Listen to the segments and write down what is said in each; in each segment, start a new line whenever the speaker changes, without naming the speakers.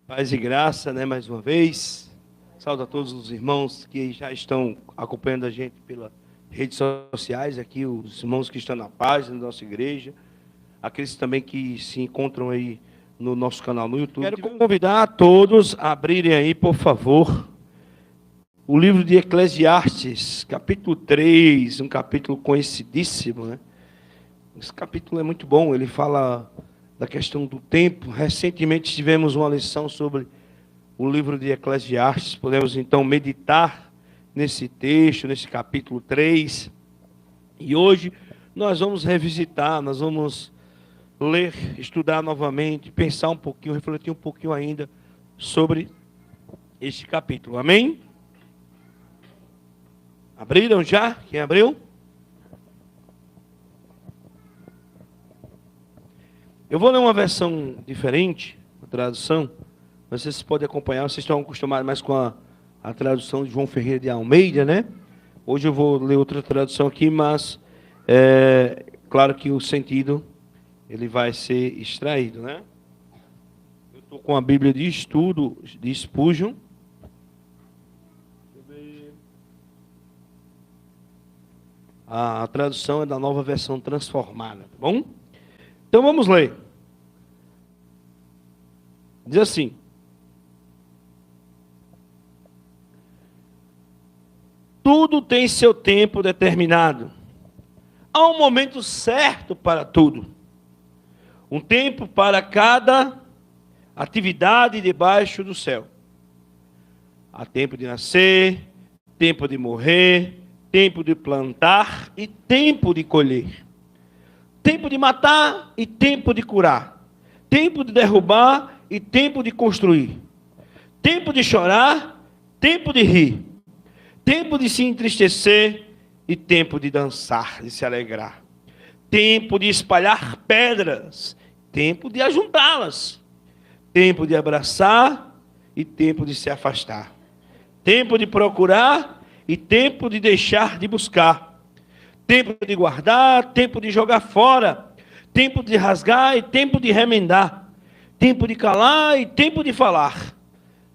Paz e graça, né, mais uma vez. Saúdo a todos os irmãos que já estão acompanhando a gente pelas redes sociais, aqui os irmãos que estão na página da nossa igreja, aqueles também que se encontram aí no nosso canal no YouTube. Quero convidar a todos a abrirem aí, por favor, o livro de Eclesiastes, capítulo 3, um capítulo conhecidíssimo, né? Esse capítulo é muito bom, ele fala da questão do tempo. Recentemente tivemos uma lição sobre o livro de Eclesiastes. Podemos então meditar nesse texto, nesse capítulo 3. E hoje nós vamos revisitar, nós vamos ler, estudar novamente, pensar um pouquinho, refletir um pouquinho ainda sobre este capítulo. Amém? Abriram já? Quem abriu? Eu vou ler uma versão diferente, a tradução. Vocês podem acompanhar, vocês estão acostumados mais com a tradução de João Ferreira de Almeida, né? Hoje eu vou ler outra tradução aqui, mas claro que o sentido ele vai ser extraído, né? Eu estou com a Bíblia de Estudo de Spurgeon. A tradução é da Nova Versão Transformada, tá bom? Então vamos ler. Diz assim: tudo tem seu tempo determinado. Há um momento certo para tudo. Um tempo para cada atividade debaixo do céu. Há tempo de nascer, tempo de morrer, tempo de plantar e tempo de colher. Tempo de matar e tempo de curar. Tempo de derrubar e tempo de construir. Tempo de chorar, tempo de rir. Tempo de se entristecer e tempo de dançar, de se alegrar. Tempo de espalhar pedras, tempo de ajuntá-las. Tempo de abraçar e tempo de se afastar. Tempo de procurar e tempo de deixar de buscar. Tempo de guardar, tempo de jogar fora, tempo de rasgar e tempo de remendar, tempo de calar e tempo de falar,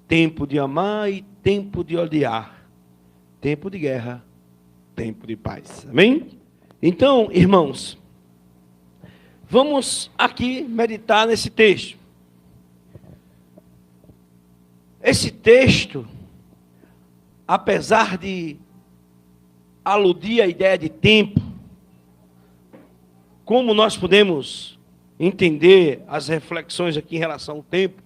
tempo de amar e tempo de odiar, tempo de guerra, tempo de paz. Amém? Então, irmãos, vamos aqui meditar nesse texto. Esse texto, apesar de aludir à ideia de tempo, como nós podemos entender as reflexões aqui em relação ao tempo?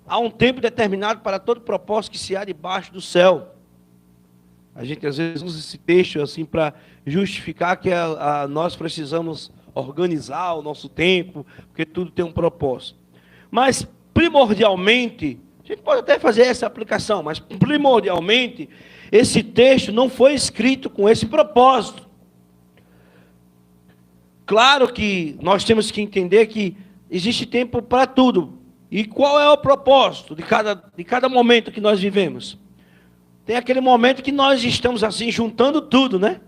Há um tempo determinado para todo propósito que se há debaixo do céu. A gente às vezes usa esse texto assim para justificar que nós precisamos organizar o nosso tempo, porque tudo tem um propósito. Mas primordialmente, a gente pode até fazer essa aplicação, mas primordialmente esse texto não foi escrito com esse propósito. Claro que nós temos que entender que existe tempo para tudo. E qual é o propósito de cada momento que nós vivemos? Tem aquele momento que nós estamos assim, juntando tudo, né?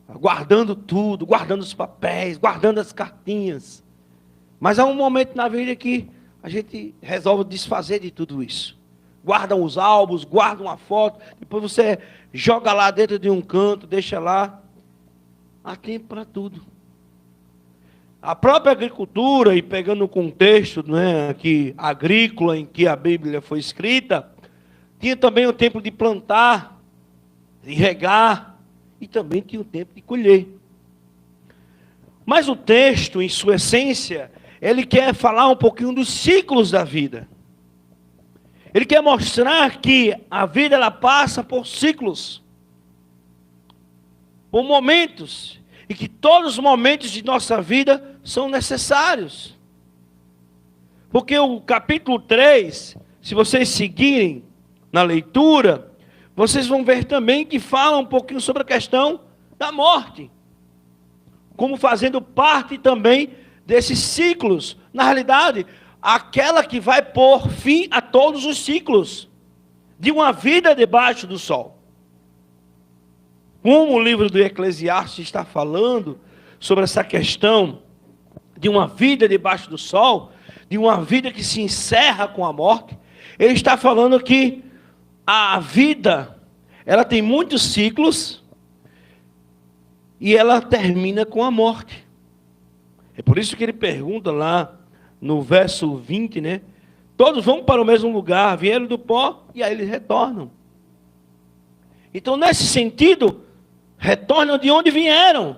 Guardando tudo, guardando os papéis, guardando as cartinhas. Mas há um momento na vida que a gente resolve desfazer de tudo isso. Guardam os álbuns, guardam a foto, depois você joga lá dentro de um canto, deixa lá. Há tempo para tudo. A própria agricultura, e pegando o contexto, né, aqui, agrícola em que a Bíblia foi escrita, tinha também o tempo de plantar, de regar, e também tinha o tempo de colher. Mas o texto, em sua essência, ele quer falar um pouquinho dos ciclos da vida. Ele quer mostrar que a vida ela passa por ciclos, por momentos, e que todos os momentos de nossa vida são necessários. Porque o capítulo 3, se vocês seguirem na leitura, vocês vão ver também que fala um pouquinho sobre a questão da morte, como fazendo parte também desses ciclos. Na realidade, aquela que vai pôr fim a todos os ciclos de uma vida debaixo do sol. Como o livro do Eclesiastes está falando sobre essa questão de uma vida debaixo do sol, de uma vida que se encerra com a morte, ele está falando que a vida, ela tem muitos ciclos e ela termina com a morte. É por isso que ele pergunta lá no verso 20, né? Todos vão para o mesmo lugar, vieram do pó e aí eles retornam. Então, nesse sentido, retornam de onde vieram.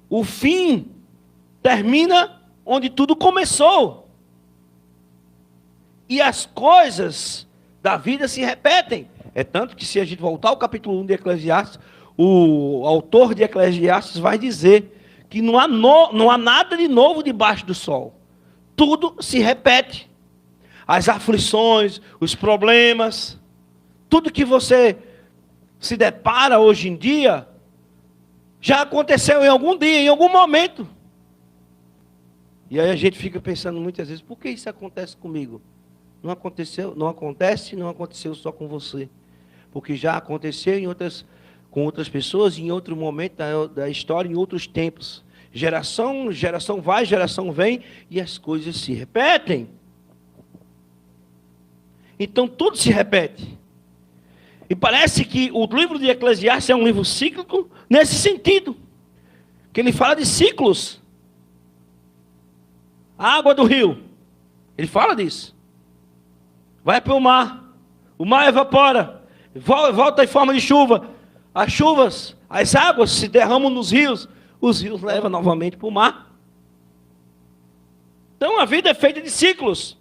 O fim termina onde tudo começou. E as coisas da vida se repetem. É tanto que se a gente voltar ao capítulo 1 de Eclesiastes, o autor de Eclesiastes vai dizer que não há nada de novo debaixo do sol. Tudo se repete. As aflições, os problemas, tudo que você se depara hoje em dia, já aconteceu em algum dia, em algum momento. E aí a gente fica pensando muitas vezes, por que isso acontece comigo? Não aconteceu, não aconteceu só com você. Porque já aconteceu com outras pessoas, em outro momento da história, em outros tempos. Geração vai, geração vem, e as coisas se repetem. Então tudo se repete. E parece que o livro de Eclesiastes é um livro cíclico nesse sentido. Que ele fala de ciclos. A água do rio. Ele fala disso. Vai para o mar evapora. Volta em forma de chuva. As chuvas, as águas se derramam nos rios. Os rios levam novamente para o mar. Então a vida é feita de ciclos.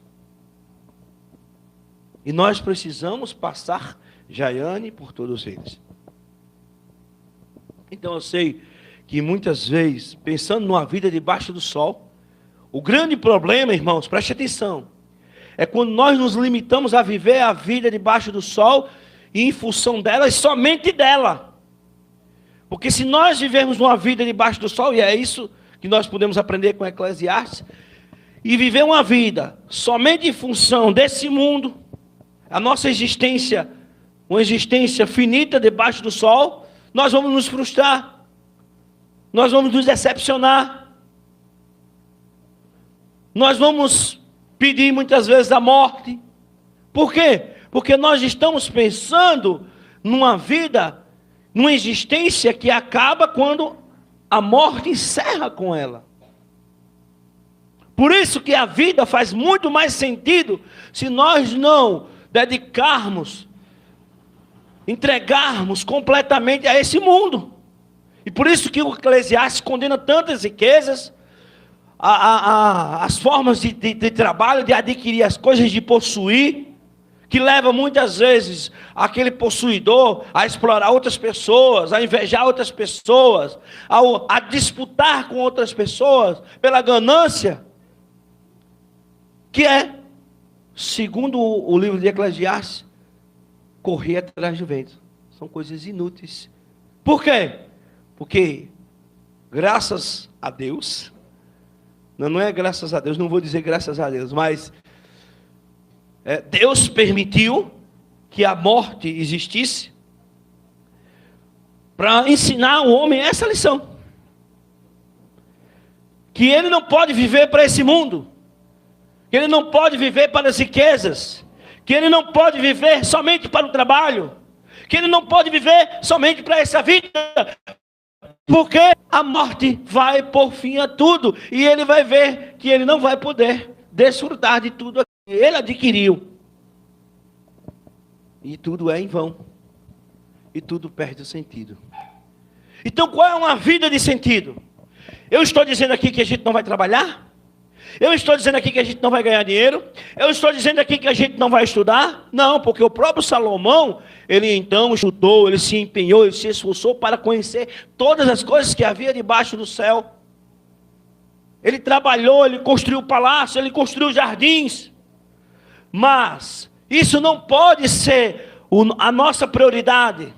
E nós precisamos passar, Jaiane, por todos eles. Então eu sei que muitas vezes, pensando numa vida debaixo do sol, o grande problema, irmãos, preste atenção, é quando nós nos limitamos a viver a vida debaixo do sol e em função dela e somente dela. Porque se nós vivermos uma vida debaixo do sol, e é isso que nós podemos aprender com Eclesiastes, e viver uma vida somente em função desse mundo, a nossa existência, uma existência finita debaixo do sol, nós vamos nos frustrar, nós vamos nos decepcionar, nós vamos pedir muitas vezes a morte. Por quê? Porque nós estamos pensando numa vida, numa existência que acaba quando a morte encerra com ela. Por isso que a vida faz muito mais sentido se nós não dedicarmos, entregarmos completamente a esse mundo. E por isso que o Eclesiastes condena tantas riquezas, as formas de trabalho, de adquirir as coisas, de possuir, que leva muitas vezes aquele possuidor a explorar outras pessoas, a invejar outras pessoas, a disputar com outras pessoas pela ganância, que é, segundo o livro de Eclesiastes, correr atrás do vento. São coisas inúteis. Por quê? Porque, graças a Deus, não é graças a Deus, não vou dizer graças a Deus, mas Deus permitiu que a morte existisse para ensinar o homem essa lição. Que ele não pode viver para esse mundo, que ele não pode viver para as riquezas, que ele não pode viver somente para o trabalho, que ele não pode viver somente para essa vida, porque a morte vai por fim a tudo, e ele vai ver que ele não vai poder desfrutar de tudo que ele adquiriu, e tudo é em vão, e tudo perde o sentido. Então qual é uma vida de sentido? Eu estou dizendo aqui que a gente não vai trabalhar? Eu estou dizendo aqui que a gente não vai ganhar dinheiro? Eu estou dizendo aqui que a gente não vai estudar? Não, porque o próprio Salomão, ele então estudou, ele se empenhou, ele se esforçou para conhecer todas as coisas que havia debaixo do céu. Ele trabalhou, ele construiu o palácio, ele construiu jardins. Mas isso não pode ser a nossa prioridade,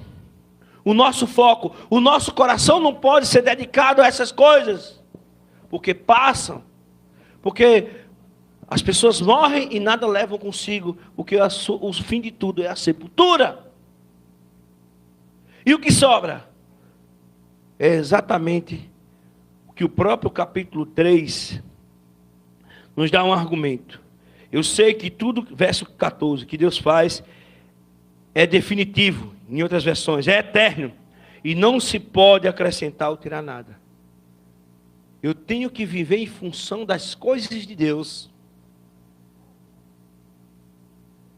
o nosso foco. O nosso coração não pode ser dedicado a essas coisas, porque passam. Porque as pessoas morrem e nada levam consigo, porque o fim de tudo é a sepultura. E o que sobra? É exatamente o que o próprio capítulo 3 nos dá um argumento. Eu sei que tudo, verso 14, que Deus faz é definitivo, em outras versões, é eterno, e não se pode acrescentar ou tirar nada. Eu tenho que viver em função das coisas de Deus.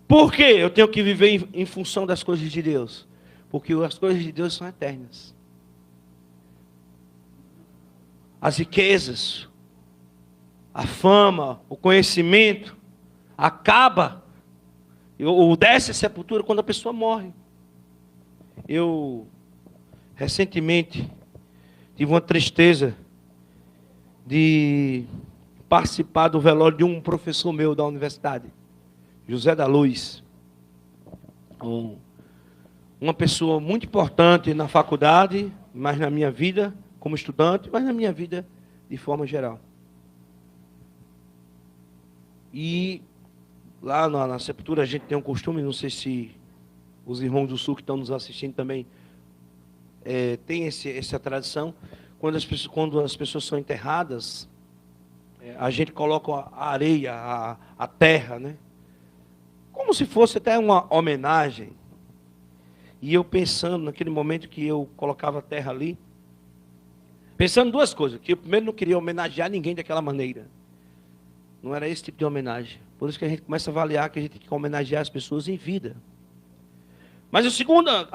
Por que eu tenho que viver em função das coisas de Deus? Porque as coisas de Deus são eternas. As riquezas, a fama, o conhecimento, acaba, ou desce a sepultura quando a pessoa morre. Eu, recentemente, tive uma tristeza de participar do velório de um professor meu da universidade, José da Luz. Uma pessoa muito importante na faculdade, mas na minha vida como estudante, mas na minha vida de forma geral. E lá na sepultura a gente tem um costume, não sei se os irmãos do Sul que estão nos assistindo também têm essa tradição. Quando as pessoas são enterradas, a gente coloca a areia, a terra, né? Como se fosse até uma homenagem. E eu pensando, naquele momento que eu colocava a terra ali, pensando duas coisas, que eu primeiro não queria homenagear ninguém daquela maneira. Não era esse tipo de homenagem. Por isso que a gente começa a avaliar que a gente tem que homenagear as pessoas em vida. Mas a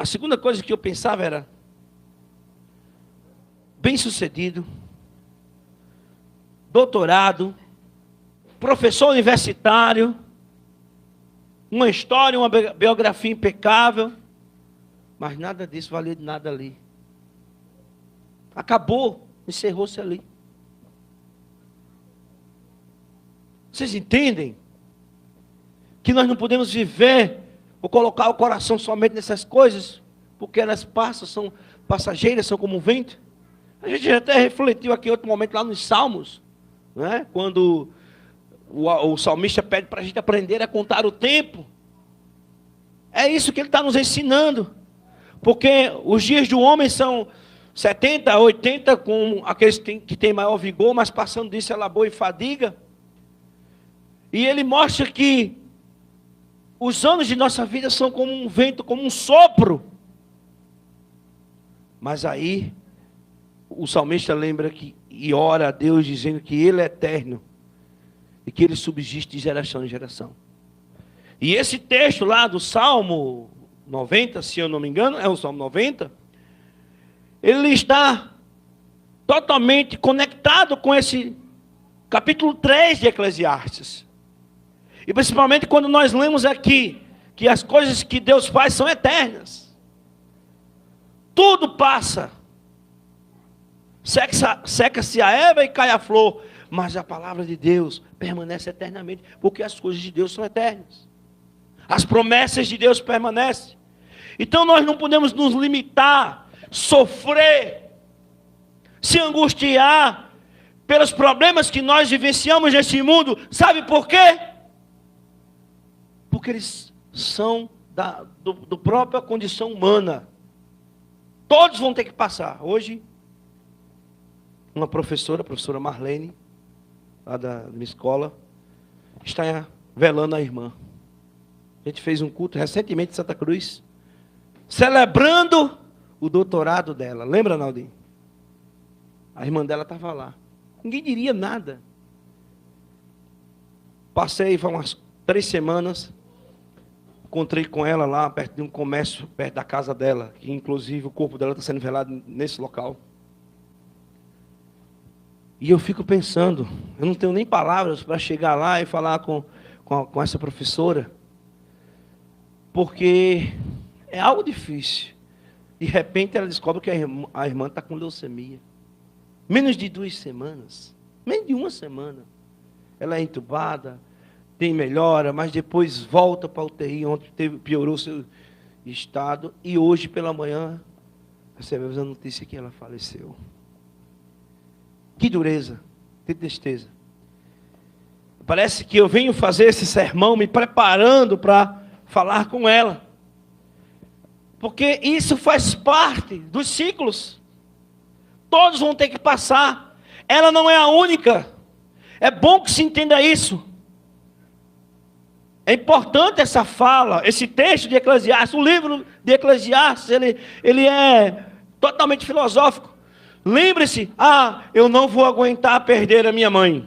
segunda coisa que eu pensava era, bem-sucedido, doutorado, professor universitário, uma história, uma biografia impecável, mas nada disso valia de nada ali. Acabou, encerrou-se ali. Vocês entendem? Que nós não podemos viver ou colocar o coração somente nessas coisas, porque elas passam, são passageiras, são como um vento. A gente até refletiu aqui em outro momento lá nos Salmos, né? Quando o salmista pede para a gente aprender a contar o tempo. É isso que ele está nos ensinando. Porque os dias do homem são 70, 80, com aqueles que têm maior vigor, mas passando disso é labor e fadiga. E ele mostra que os anos de nossa vida são como um vento, como um sopro. Mas aí, o salmista lembra e ora a Deus dizendo que Ele é eterno e que Ele subsiste de geração em geração. E esse texto lá do Salmo 90, se eu não me engano, é o Salmo 90, ele está totalmente conectado com esse capítulo 3 de Eclesiastes. E principalmente quando nós lemos aqui que as coisas que Deus faz são eternas. Tudo passa. Seca-se a erva e cai a flor, mas a palavra de Deus permanece eternamente, porque as coisas de Deus são eternas. As promessas de Deus permanecem. Então nós não podemos nos limitar, sofrer, se angustiar pelos problemas que nós vivenciamos neste mundo. Sabe por quê? Porque eles são do própria condição humana. Todos vão ter que passar. Hoje, uma professora, a professora Marlene, lá da minha escola, está velando a irmã. A gente fez um culto recentemente em Santa Cruz, celebrando o doutorado dela. Lembra, Naldinho? A irmã dela estava lá. Ninguém diria nada. Passei, foi umas 3 semanas, encontrei com ela lá, perto de um comércio, perto da casa dela, que inclusive o corpo dela está sendo velado nesse local. E eu fico pensando, eu não tenho nem palavras para chegar lá e falar com essa professora, porque é algo difícil. De repente ela descobre que a irmã está com leucemia. Menos de 2 semanas, menos de 1 semana. Ela é entubada, tem melhora, mas depois volta para a UTI, onde piorou seu estado. E hoje pela manhã, recebemos a notícia que ela faleceu. Que dureza, que tristeza. Parece que eu venho fazer esse sermão me preparando para falar com ela. Porque isso faz parte dos ciclos. Todos vão ter que passar. Ela não é a única. É bom que se entenda isso. É importante essa fala, esse texto de Eclesiastes. O livro de Eclesiastes, ele é totalmente filosófico. Lembre-se, eu não vou aguentar perder a minha mãe.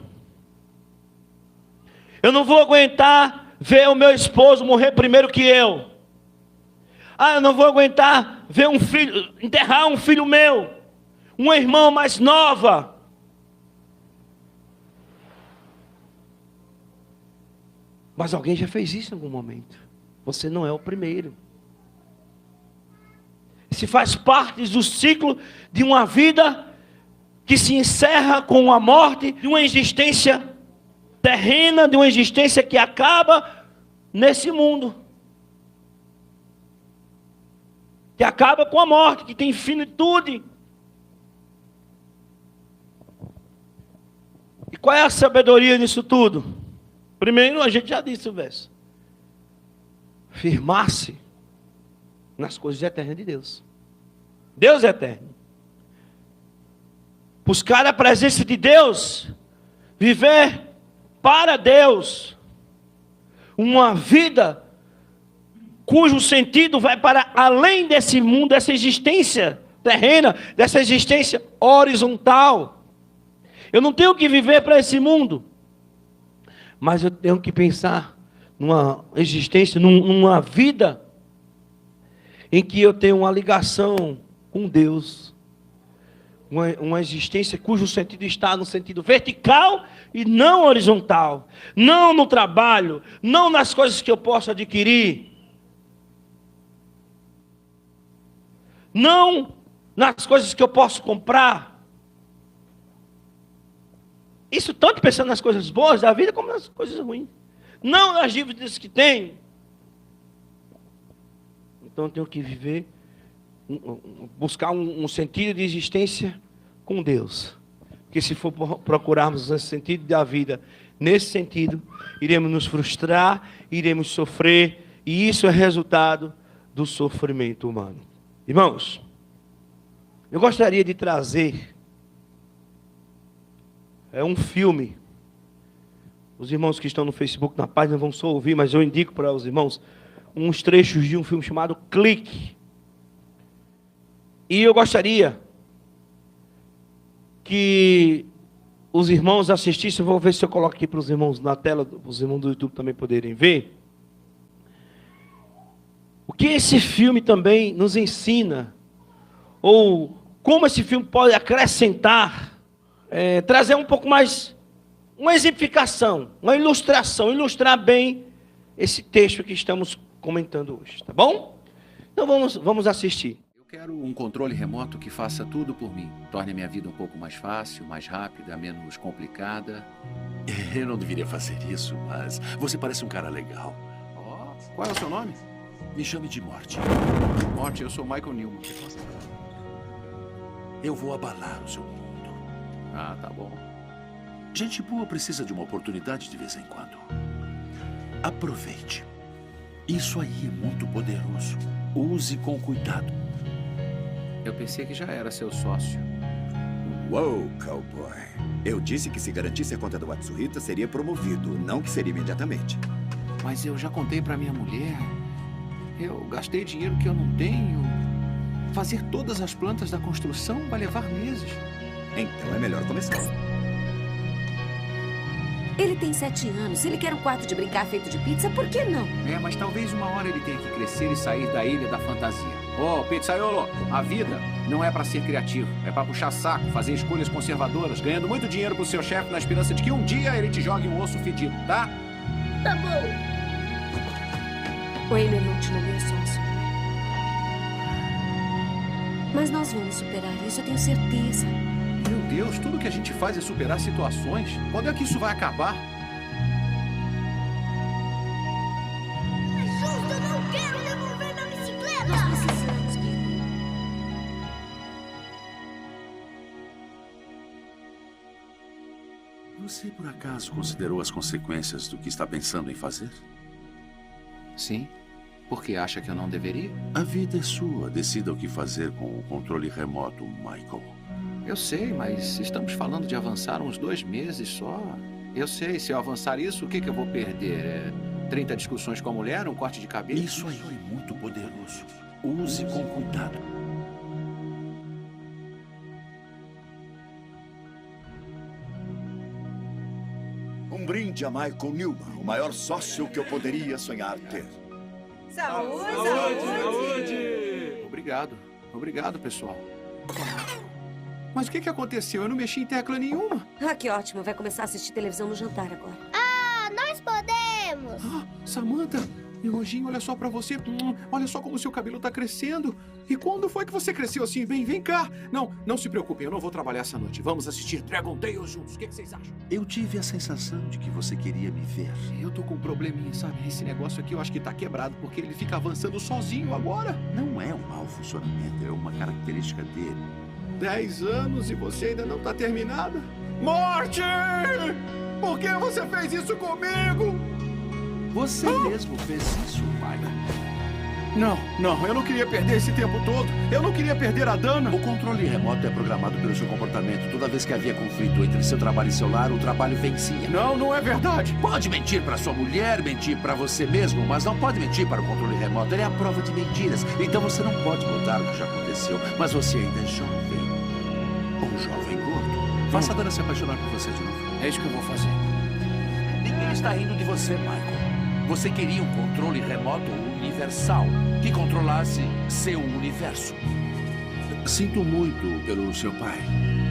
Eu não vou aguentar ver o meu esposo morrer primeiro que eu. Eu não vou aguentar ver enterrar um filho meu, uma irmã mais nova. Mas alguém já fez isso em algum momento. Você não é o primeiro. Se faz parte do ciclo de uma vida que se encerra com a morte, de uma existência terrena, de uma existência que acaba nesse mundo. Que acaba com a morte, que tem finitude. E qual é a sabedoria nisso tudo? Primeiro, a gente já disse o verso. Firmar-se nas coisas eternas de Deus. Deus é eterno. Buscar a presença de Deus. Viver para Deus. Uma vida cujo sentido vai para além desse mundo, dessa existência terrena, dessa existência horizontal. Eu não tenho que viver para esse mundo. Mas eu tenho que pensar numa existência, numa vida em que eu tenho uma ligação com Deus. Uma existência cujo sentido está no sentido vertical e não horizontal. Não no trabalho, não nas coisas que eu posso adquirir. Não nas coisas que eu posso comprar. Isso tanto pensando nas coisas boas da vida, como nas coisas ruins. Não nas dívidas que tem. Então eu tenho que viver, buscar um sentido de existência com Deus. Porque se for procurarmos esse sentido da vida, nesse sentido, iremos nos frustrar, iremos sofrer, e isso é resultado do sofrimento humano. Irmãos, eu gostaria de trazer um filme. Os irmãos que estão no Facebook, na página, vão só ouvir, mas eu indico para os irmãos uns trechos de um filme chamado Clique. E eu gostaria que os irmãos assistissem. Eu vou ver se eu coloco aqui para os irmãos na tela, os irmãos do YouTube também poderem ver. O que esse filme também nos ensina, ou como esse filme pode acrescentar, trazer um pouco mais, uma exemplificação, uma ilustração, ilustrar bem esse texto que estamos comentando hoje, tá bom? Então vamos assistir.
Eu quero um controle remoto que faça tudo por mim. Torne a minha vida um pouco mais fácil, mais rápida, menos complicada.
Eu não deveria fazer isso, mas você parece um cara legal.
Qual é o seu nome?
Me chame de Morty.
Morty, eu sou Michael Newman.
Eu vou abalar o seu mundo.
Ah, tá bom.
Gente boa precisa de uma oportunidade de vez em quando. Aproveite. Isso aí é muito poderoso. Use com cuidado.
Eu pensei que já era seu sócio.
Uou, cowboy. Eu disse que se garantisse a conta do Atsuhita, seria promovido, não que seria imediatamente.
Mas eu já contei pra minha mulher. Eu gastei dinheiro que eu não tenho. Fazer todas as plantas da construção vai levar meses.
Então é melhor começar.
Ele tem 7 anos. Ele quer um quarto de brincar feito de pizza, por que não?
Mas talvez uma hora ele tenha que crescer e sair da ilha da fantasia. Pizzaiolo, a vida não é pra ser criativo. É pra puxar saco, fazer escolhas conservadoras, ganhando muito dinheiro pro seu chefe na esperança de que um dia ele te jogue um osso fedido, tá?
Tá bom. O Emir não te nomeou sócio. Mas nós vamos superar isso, eu tenho certeza.
Meu Deus, tudo que a gente faz é superar situações. Quando é que isso vai acabar?
É justo, eu não quero devolver minha bicicleta!
Nós precisamos, querido.
Você, por acaso, considerou as consequências do que está pensando em fazer?
Sim. Porque acha que eu não deveria?
A vida é sua. Decida o que fazer com o controle remoto, Michael.
Eu sei, mas estamos falando de avançar uns 2 meses só. Eu sei, se eu avançar isso, o que eu vou perder? 30 discussões com a mulher, um corte de cabelo?
Isso aí é muito poderoso. Use com cuidado.
Um brinde a Michael Newman, o maior sócio que eu poderia sonhar ter.
Saúde!
Obrigado. Obrigado, pessoal. Mas o que aconteceu? Eu não mexi em tecla nenhuma.
Ah, que ótimo. Vai começar a assistir televisão no jantar agora.
Ah, nós podemos!
Ah, Samantha, meu anjinho, olha só pra você. Olha só como seu cabelo tá crescendo. E quando foi que você cresceu assim? Vem cá. Não se preocupem, eu não vou trabalhar essa noite. Vamos assistir Dragon Tales juntos. O que vocês acham?
Eu tive a sensação de que você queria me ver.
Eu tô com um probleminha, sabe? Esse negócio aqui eu acho que tá quebrado, porque ele fica avançando sozinho agora.
Não é um mau funcionamento, é uma característica dele.
10 anos e você ainda não tá terminada? Morte! Por que você fez isso comigo?
Você mesmo fez isso, Michael.
Não, eu não queria perder esse tempo todo. Eu não queria perder a Dana.
O controle remoto é programado pelo seu comportamento. Toda vez que havia conflito entre seu trabalho e seu lar, o trabalho vencia.
Não é verdade.
Pode mentir para sua mulher, mentir para você mesmo, mas não pode mentir para o controle remoto. Ele é a prova de mentiras. Então você não pode mudar o que já aconteceu. Mas você ainda é jovem. Um jovem gordo. Faça a Dana se apaixonar por você de novo.
É isso que eu vou fazer.
Ninguém está rindo de você, Michael. Você queria um controle remoto universal que controlasse seu universo. Sinto muito pelo seu pai.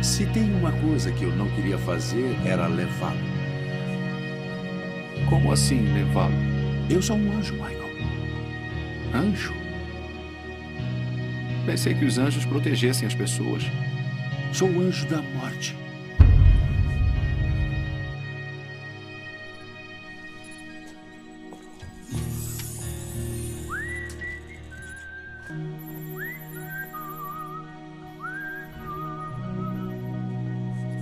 Se tem uma coisa que eu não queria fazer, era levá-lo.
Como assim, levá-lo?
Eu sou um anjo, Michael.
Anjo? Pensei que os anjos protegessem as pessoas.
Sou o anjo da morte.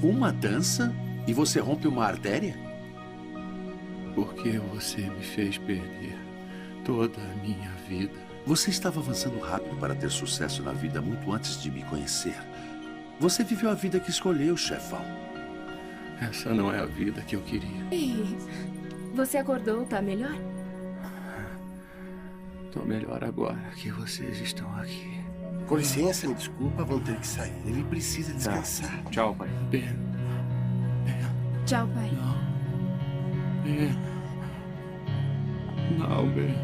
Uma dança e você rompe uma artéria?
Por que você me fez perder toda a minha vida?
Você estava avançando rápido para ter sucesso na vida muito antes de me conhecer. Você viveu a vida que escolheu, chefão.
Essa não é a vida que eu queria.
Ei, você acordou, tá melhor?
Tô melhor agora que vocês estão aqui.
Com licença, me desculpa, vou ter que sair. Ele precisa descansar.
Tchau, pai. Ben.
Tchau, pai.
Não, Ben.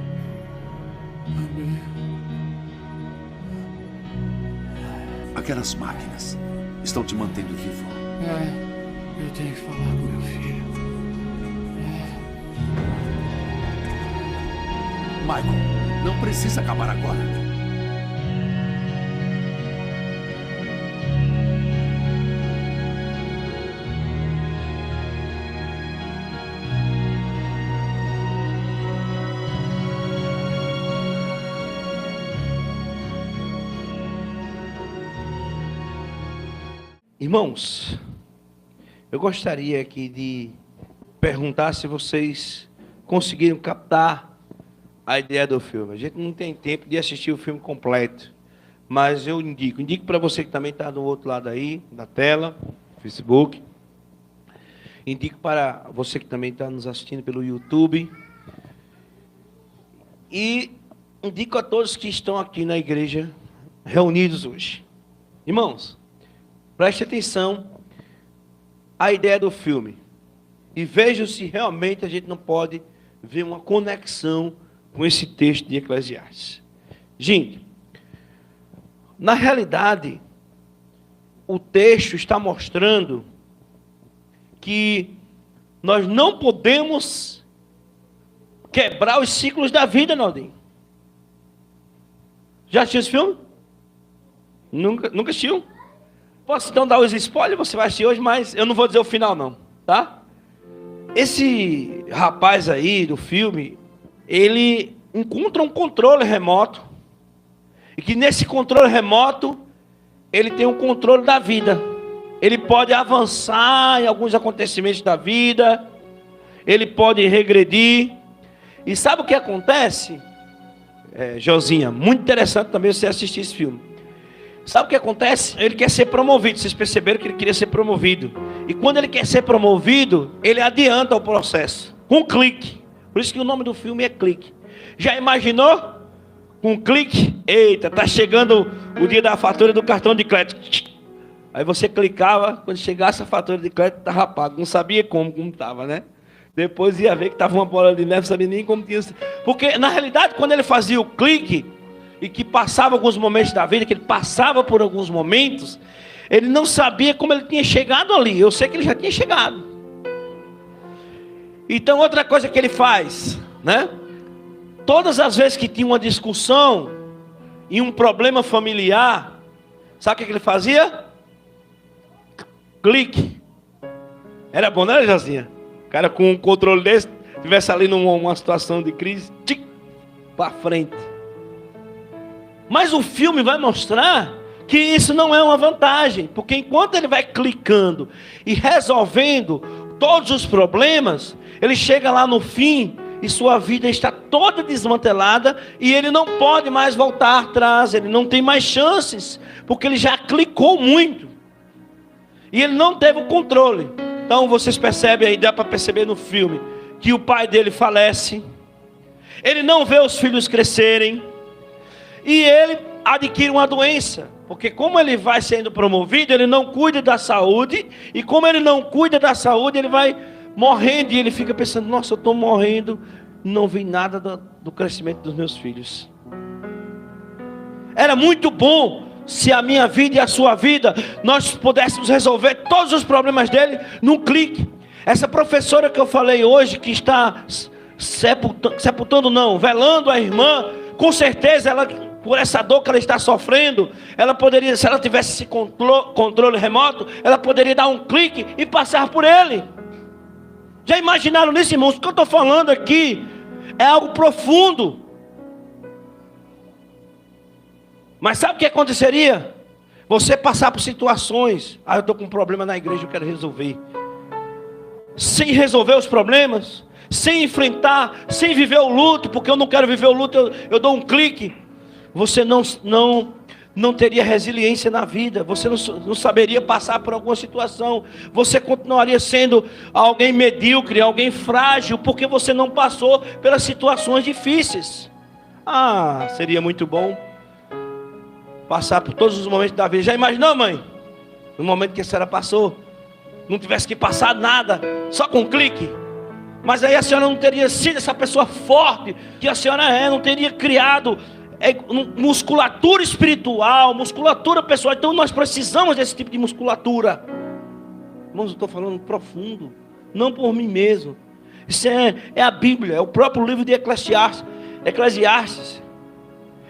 Aquelas máquinas estão te mantendo vivo.
Eu tenho que falar com meu filho.
Michael, não precisa acabar agora.
Irmãos, eu gostaria aqui de perguntar se vocês conseguiram captar a ideia do filme. A gente não tem tempo de assistir o filme completo, mas eu indico para você que também está do outro lado aí, da tela, Facebook. Indico para você que também está nos assistindo pelo YouTube. E indico a todos que estão aqui na igreja, reunidos hoje. Irmãos, preste atenção à ideia do filme. E vejam se realmente a gente não pode ver uma conexão com esse texto de Eclesiastes. Gente, na realidade, o texto está mostrando que nós não podemos quebrar os ciclos da vida, Naldinho. Já assistiu esse filme? Nunca assistiu? Posso então dar os spoilers? Você vai assistir hoje, mas eu não vou dizer o final não, tá? Esse rapaz aí do filme, ele encontra um controle remoto. E que nesse controle remoto, ele tem um controle da vida. Ele pode avançar em alguns acontecimentos da vida. Ele pode regredir. E sabe o que acontece? Josinha, muito interessante também você assistir esse filme. Sabe o que acontece? Ele quer ser promovido. Vocês perceberam que ele queria ser promovido. E quando ele quer ser promovido, ele adianta o processo. Com um clique. Por isso que o nome do filme é Clique. Já imaginou? Com um clique. Eita, tá chegando o dia da fatura do cartão de crédito. Aí você clicava, quando chegasse a fatura de crédito, estava pago. Não sabia como estava, né? Depois ia ver que estava uma bola de neve, não sabia nem como tinha. Porque, na realidade, quando ele fazia o clique, e que passava alguns momentos da vida, que ele passava por alguns momentos, ele não sabia como ele tinha chegado ali. Eu sei que ele já tinha chegado. Então, outra coisa que ele faz, né? Todas as vezes que tinha uma discussão e um problema familiar, sabe o que ele fazia? Clique. Era bom, né, Jazinha? O cara com um controle desse, tivesse ali numa situação de crise, tic, para frente. Mas o filme vai mostrar que isso não é uma vantagem, porque enquanto ele vai clicando e resolvendo todos os problemas, ele chega lá no fim e sua vida está toda desmantelada e ele não pode mais voltar atrás, ele não tem mais chances, porque ele já clicou muito e ele não teve o controle. Então vocês percebem aí, dá para perceber no filme, que o pai dele falece, ele não vê os filhos crescerem, e ele adquire uma doença, porque como ele vai sendo promovido, ele não cuida da saúde, e como ele não cuida da saúde, ele vai morrendo, e ele fica pensando, nossa, eu estou morrendo, não vi nada do crescimento dos meus filhos. Era muito bom se a minha vida e a sua vida, nós pudéssemos resolver todos os problemas dele num clique. Essa professora que eu falei hoje, que está velando a irmã, com certeza ela, por essa dor que ela está sofrendo, ela poderia, se ela tivesse esse controle remoto, ela poderia dar um clique e passar por ele. Já imaginaram nisso, irmãos? O que eu estou falando aqui é algo profundo. Mas sabe o que aconteceria? Você passar por situações, eu estou com um problema na igreja, eu quero resolver. Sem resolver os problemas, sem enfrentar, sem viver o luto, porque eu não quero viver o luto, eu dou um clique. Você não teria resiliência na vida, você não saberia passar por alguma situação, você continuaria sendo alguém medíocre, alguém frágil, porque você não passou pelas situações difíceis. Seria muito bom passar por todos os momentos da vida. Já imaginou, mãe? No momento que a senhora passou, não tivesse que passar nada, só com um clique. Mas aí a senhora não teria sido essa pessoa forte que a senhora é, não teria criado musculatura espiritual, musculatura pessoal. Então nós precisamos desse tipo de musculatura. Irmãos, eu estou falando profundo, não por mim mesmo. Isso é a Bíblia, é o próprio livro de Eclesiastes.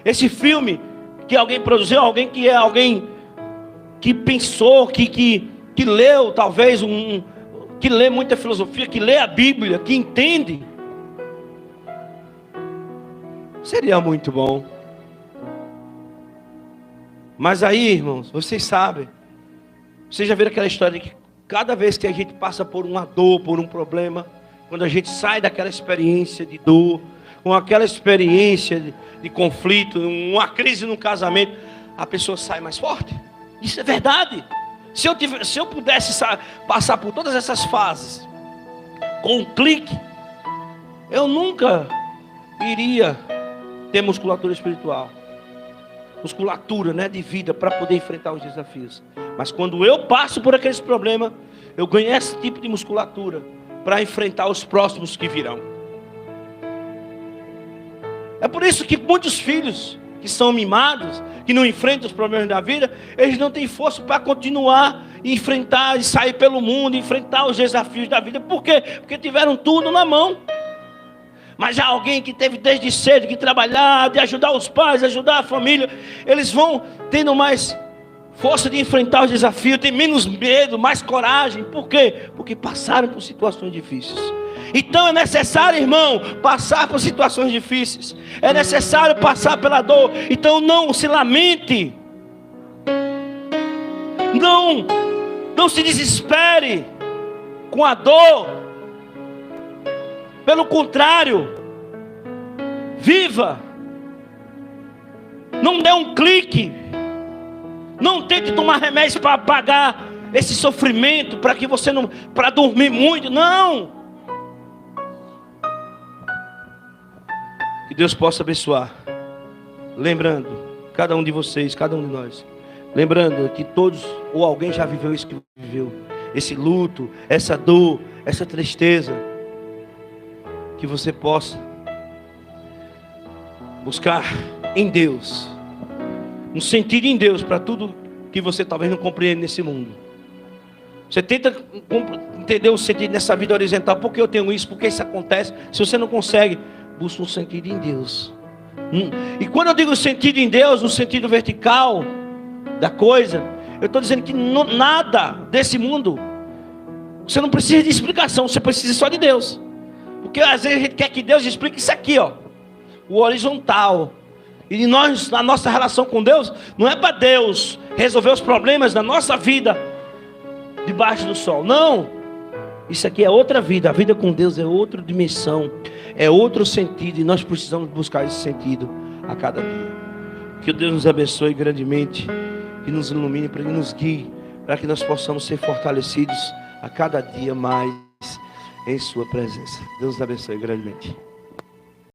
Esse filme que alguém produziu, alguém que pensou, que leu talvez, que lê muita filosofia, que lê a Bíblia, que entende. Seria muito bom. Mas aí, irmãos, vocês sabem, vocês já viram aquela história de que cada vez que a gente passa por uma dor, por um problema, quando a gente sai daquela experiência de dor, com aquela experiência de conflito, uma crise no casamento, a pessoa sai mais forte. Isso é verdade. Se eu pudesse passar por todas essas fases com um clique, eu nunca iria ter musculatura espiritual, musculatura, né, de vida, para poder enfrentar os desafios. Mas quando eu passo por aqueles problemas, eu ganho esse tipo de musculatura para enfrentar os próximos que virão. É por isso que muitos filhos que são mimados, que não enfrentam os problemas da vida, eles não têm força para continuar e enfrentar e sair pelo mundo, enfrentar os desafios da vida. Por quê? Porque tiveram tudo na mão. Mas já alguém que teve desde cedo que trabalhar, de ajudar os pais, ajudar a família, eles vão tendo mais força de enfrentar os desafios, tem menos medo, mais coragem. Por quê? Porque passaram por situações difíceis. Então é necessário, irmão, passar por situações difíceis. É necessário passar pela dor. Então não se lamente. Não se desespere com a dor. Pelo contrário, viva. Não dê um clique. Não tente tomar remédio para apagar esse sofrimento, para que você não, para dormir muito. Não. Que Deus possa abençoar. Lembrando, cada um de vocês, cada um de nós. Lembrando que todos, ou alguém já viveu isso que viveu. Esse luto, essa dor, essa tristeza. Que você possa buscar em Deus um sentido em Deus para tudo que você talvez não compreenda nesse mundo. Você tenta entender o sentido nessa vida horizontal. Por que eu tenho isso? Por que isso acontece? Se você não consegue, busca um sentido em Deus. E quando eu digo sentido em Deus, no sentido vertical da coisa, eu estou dizendo que nada desse mundo, você não precisa de explicação, você precisa só de Deus. Porque às vezes a gente quer que Deus explique isso aqui, ó, o horizontal. E nós, na nossa relação com Deus, não é para Deus resolver os problemas da nossa vida debaixo do sol. Não. Isso aqui é outra vida. A vida com Deus é outra dimensão, é outro sentido. E nós precisamos buscar esse sentido a cada dia. Que Deus nos abençoe grandemente, que nos ilumine, para que nos guie, para que nós possamos ser fortalecidos a cada dia mais em sua presença. Deus nos abençoe grandemente.